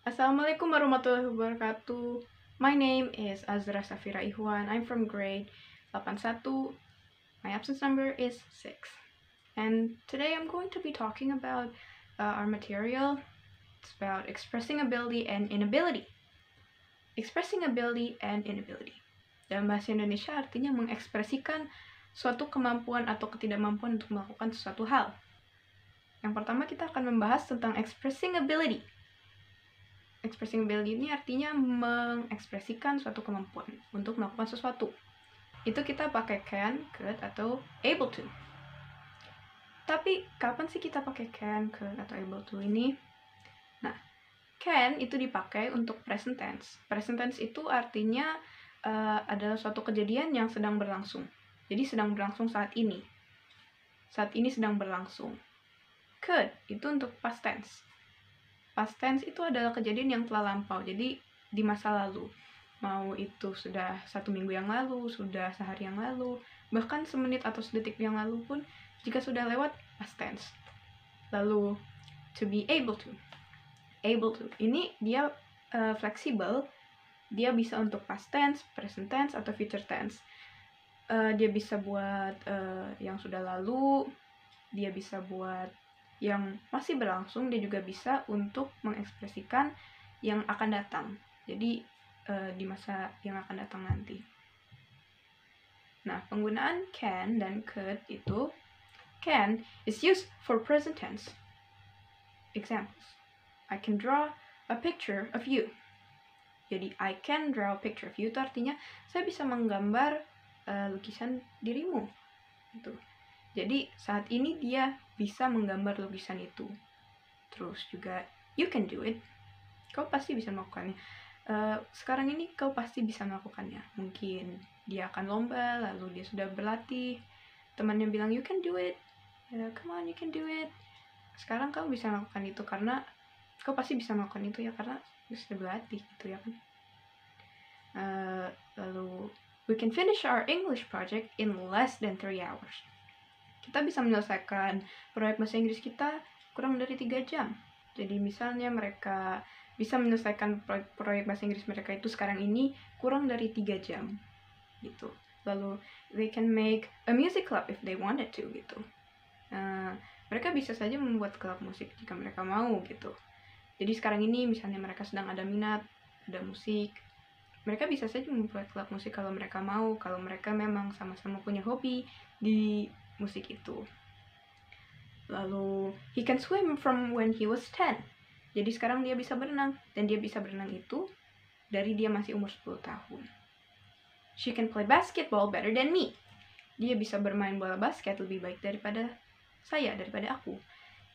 Assalamualaikum warahmatullahi wabarakatuh. My name is Azra Safira Ihwan. I'm from grade 81. My absence number is 6. And today I'm going to be talking about our material. It's about expressing ability and inability. Expressing ability and inability. Dalam bahasa Indonesia artinya mengekspresikan suatu kemampuan atau ketidakmampuan untuk melakukan sesuatu hal. Yang pertama kita akan membahas tentang expressing ability. Expressing ability ini artinya mengekspresikan suatu kemampuan untuk melakukan sesuatu. Itu kita pakai can, could, atau able to. Tapi kapan sih kita pakai can, could, atau able to ini? Nah, can itu dipakai untuk present tense. Present tense itu artinya adalah suatu kejadian yang sedang berlangsung. Jadi sedang berlangsung saat ini. Saat ini sedang berlangsung. Could itu untuk past tense. Past tense itu adalah kejadian yang telah lampau, jadi di masa lalu. Mau itu sudah 1 minggu yang lalu, sudah sehari yang lalu, bahkan semenit atau sedetik yang lalu pun, jika sudah lewat, past tense. Lalu, to be able to. Able to. Ini dia fleksibel, dia bisa untuk past tense, present tense, atau future tense. Dia bisa buat yang sudah lalu, dia bisa buat yang masih berlangsung, dia juga bisa untuk mengekspresikan yang akan datang. Jadi di masa yang akan datang nanti. Nah, penggunaan can dan could itu, can is used for present tense. Examples. I can draw a picture of you. Jadi I can draw a picture of you itu artinya saya bisa menggambar lukisan dirimu. Gitu. Jadi saat ini dia bisa menggambar lukisan itu. Terus juga you can do it. Kau pasti bisa melakukannya. Sekarang ini kau pasti bisa melakukannya. Mungkin dia akan lomba, lalu dia sudah berlatih. Temannya bilang you can do it. Come on, you can do it. Sekarang kau bisa melakukan itu karena kau pasti bisa melakukan itu ya karena sudah berlatih gitu ya kan. Lalu we can finish our English project in less than 3 hours. Kita bisa menyelesaikan proyek bahasa Inggris kita kurang dari 3 jam. Jadi misalnya mereka bisa menyelesaikan proyek bahasa Inggris mereka itu sekarang ini kurang dari 3 jam gitu. Lalu they can make a music club if they wanted to gitu. Mereka bisa saja membuat klub musik jika mereka mau gitu. Jadi sekarang ini misalnya mereka sedang ada minat, ada musik, mereka bisa saja membuat klub musik kalau mereka mau, kalau mereka memang sama-sama punya hobi di musik itu. Lalu he can swim from when he was 10. Jadi sekarang dia bisa berenang, dan dia bisa berenang itu dari dia masih umur 10 tahun. She can play basketball better than me. Dia bisa bermain bola basket lebih baik daripada saya, daripada aku.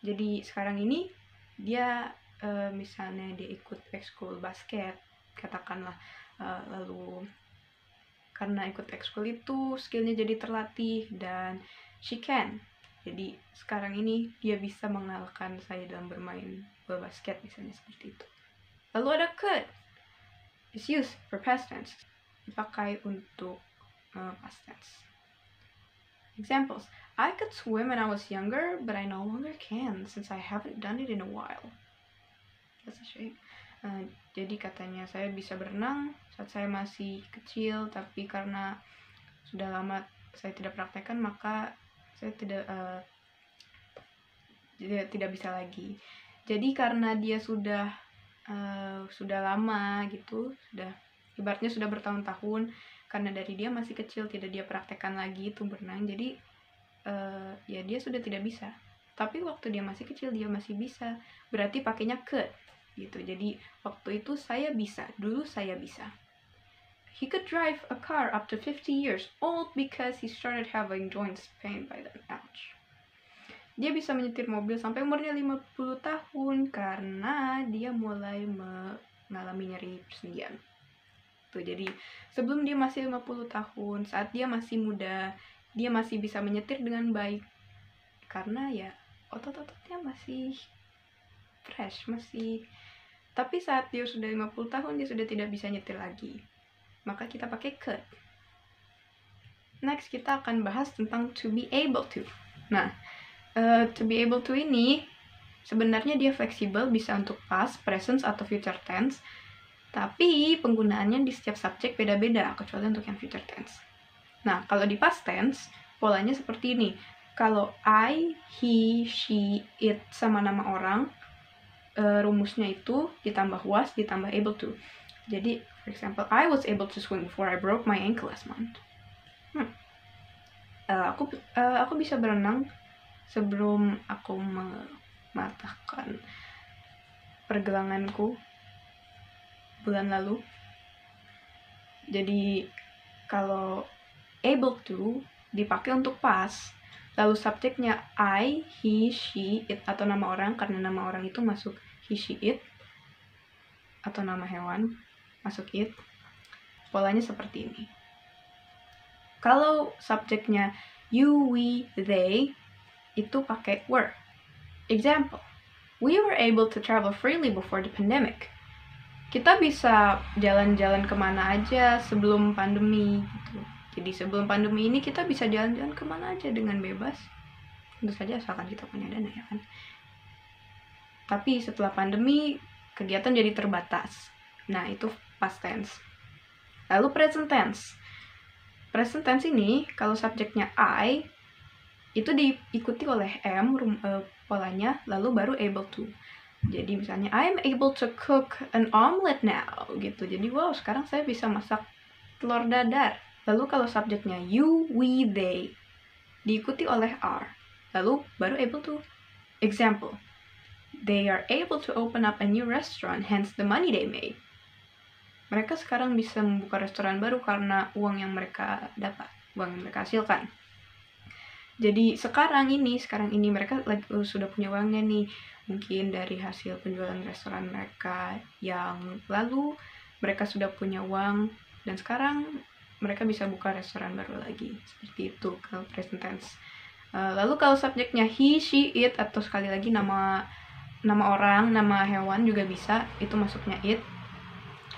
Jadi sekarang ini dia misalnya dia ikut ekskul basket, katakanlah, lalu karena ikut ekskul itu skillnya jadi terlatih dan she can. Jadi sekarang ini dia bisa mengalahkan saya dalam bermain bola basket misalnya seperti itu. Lalu ada could. It's used for past tense. Dipakai untuk past tense. Examples. I could swim when I was younger, but I no longer can since I haven't done it in a while. That's a shame. Jadi katanya saya bisa berenang saat saya masih kecil, tapi karena sudah lama saya tidak praktekkan maka saya tidak bisa lagi. Jadi karena dia sudah lama gitu, sudah ibaratnya sudah bertahun-tahun, karena dari dia masih kecil tidak dia praktekkan lagi itu berenang, jadi ya dia sudah tidak bisa. Tapi waktu dia masih kecil dia masih bisa, berarti pakainya could gitu. Jadi waktu itu saya bisa, dulu saya bisa. He could drive a car up to 50 years old because he started having joint pain by then. Ouch. Dia bisa menyetir mobil sampai umurnya 50 tahun karena dia mulai mengalami nyeri persendian. Tuh, jadi sebelum dia masih 50 tahun, saat dia masih muda, dia masih bisa menyetir dengan baik karena ya otot-ototnya masih fresh, masih. Tapi saat dia sudah 50 tahun dia sudah tidak bisa nyetir lagi. Maka kita pakai could. Next kita akan bahas tentang to be able to. Nah, to be able to ini Sebenarnya dia fleksibel, bisa untuk past, present, atau future tense. Tapi penggunaannya di setiap subjek beda-beda, kecuali untuk yang future tense. Nah, kalau di past tense, polanya seperti ini. Kalau I, he, she, it sama nama orang, rumusnya itu ditambah was, ditambah able to. Jadi, for example, I was able to swim before I broke my ankle last month. Aku bisa berenang sebelum aku mematahkan pergelanganku bulan lalu. Jadi kalau able to dipakai untuk past, lalu subjeknya I, he, she, it atau nama orang, karena nama orang itu masuk he, she, it, atau nama hewan masuk it. Polanya seperti ini. Kalau subjeknya you, we, they, itu pakai were. Example, we were able to travel freely before the pandemic. Kita bisa jalan-jalan kemana aja sebelum pandemi gitu. Jadi sebelum pandemi ini kita bisa jalan-jalan kemana aja dengan bebas. Tentu saja asalkan kita punya dana, ya kan. Tapi setelah pandemi kegiatan jadi terbatas. Nah, itu past tense. Lalu present tense. Present tense ini kalau subjeknya I itu diikuti oleh am polanya, lalu baru able to. Jadi misalnya I am able to cook an omelet now gitu. Jadi wow, sekarang saya bisa masak telur dadar. Lalu kalau subjeknya you, we, they diikuti oleh are, lalu baru able to. Example, they are able to open up a new restaurant, hence the money they made. Mereka sekarang bisa membuka restoran baru karena uang yang mereka dapat, uang yang mereka hasilkan. Jadi sekarang ini mereka sudah punya uangnya nih, mungkin dari hasil penjualan restoran mereka yang lalu mereka sudah punya uang dan sekarang mereka bisa buka restoran baru lagi. Seperti itu kalau present tense. Lalu kalau subjeknya he, she, it atau sekali lagi nama orang, nama hewan juga bisa, itu masuknya it,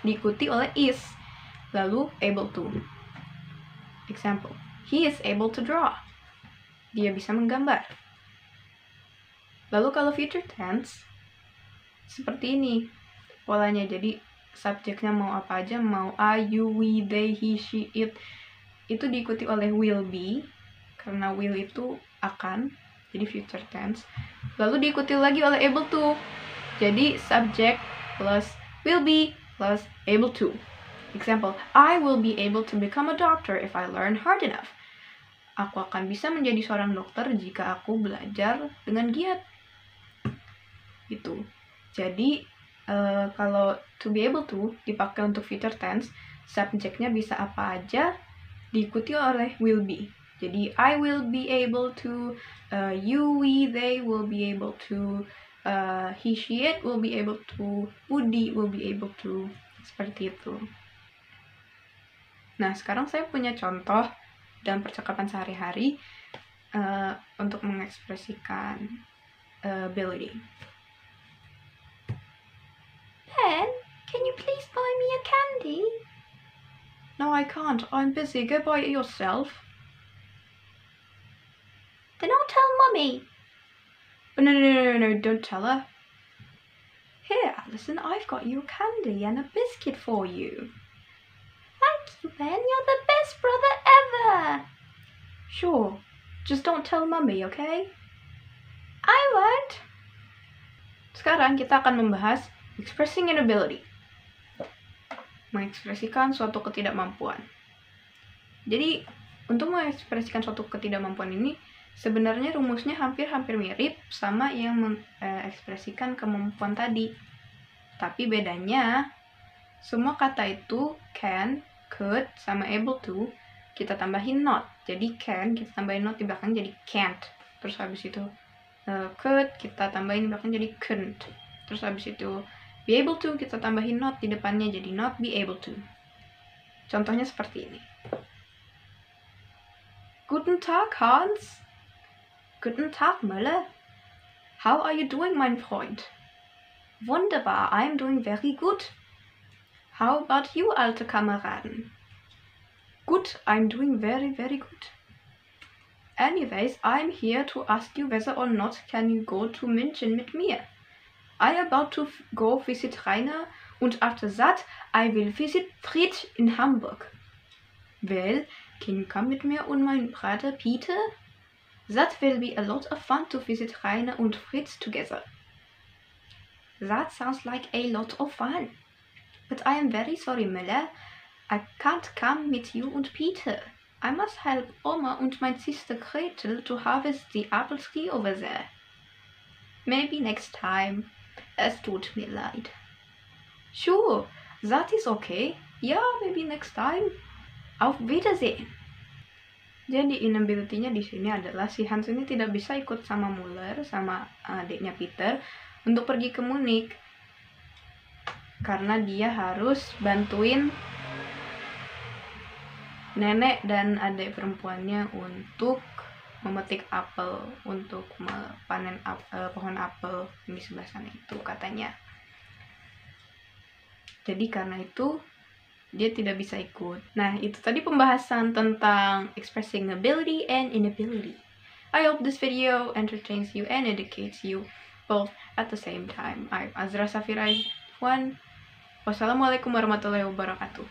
diikuti oleh is, lalu able to. Example, he is able to draw. Dia bisa menggambar. Lalu kalau future tense seperti ini polanya. Jadi subjeknya mau apa aja, mau I, you, we, they, he, she, it, itu diikuti oleh will be, karena will itu akan, jadi future tense. Lalu diikuti lagi oleh able to, jadi subject plus will be plus able to. Example, I will be able to become a doctor if I learn hard enough. Aku akan bisa menjadi seorang dokter jika aku belajar dengan giat. Gitu. Jadi kalau to be able to dipakai untuk future tense, subjeknya bisa apa aja, diikuti oleh will be. Jadi I will be able to, you, we, they will be able to, he, she, it will be able to, Woody will be able to. Seperti itu. Nah, sekarang saya punya contoh dalam percakapan sehari-hari untuk mengekspresikan ability. Ben, can you please buy me a candy? No, I can't. I'm busy. Go buy it yourself. Then I'll tell Mummy. But no, don't tell her. Here, Alison, I've got you a candy and a biscuit for you. Thank you, Ben. You're the best brother ever. Sure. Just don't tell Mummy, okay? I won't. Sekarang kita akan membahas expressing an ability. Mengekspresikan suatu ketidakmampuan. Jadi, untuk mengekspresikan suatu ketidakmampuan ini, sebenarnya rumusnya hampir-hampir mirip sama yang mengekspresikan kemampuan tadi. Tapi bedanya, semua kata itu can, could, sama able to, kita tambahin not. Jadi can, kita tambahin not di belakang jadi can't. Terus habis itu could, kita tambahin di belakang jadi couldn't. Terus habis itu be able to, kita tambahin not di depannya jadi not be able to. Contohnya seperti ini. Guten Tag, Hans. Guten Tag, Möller. How are you doing, mein Freund? Wunderbar, I am doing very good. How about you, alte Kameraden? Good, I'm doing very, very good. Anyways, I'm here to ask you whether or not can you go to München mit mir. I about to go visit Rainer and after that I will visit Fritz in Hamburg. Well, can you come with me and my brother Peter? That will be a lot of fun to visit Rainer and Fritz together. That sounds like a lot of fun. But I am very sorry, Müller. I can't come with you and Peter. I must help Oma and my sister Gretel to harvest the apple tree over there. Maybe next time. Es tut mir leid. Sure, that is okay. Yeah, maybe next time. Auf Wiedersehen. Jadi inability-nya di sini adalah si Hans ini tidak bisa ikut sama Muller, sama adiknya Peter, untuk pergi ke Munich. Karena dia harus bantuin nenek dan adik perempuannya untuk memetik apel, untuk panen pohon apel di sebelah sana itu katanya. Jadi karena itu dia tidak bisa ikut. Nah, itu tadi pembahasan tentang expressing ability and inability. I hope this video entertains you and educates you both at the same time. I'm Azra Safira Ikhwan. Wassalamualaikum warahmatullahi wabarakatuh.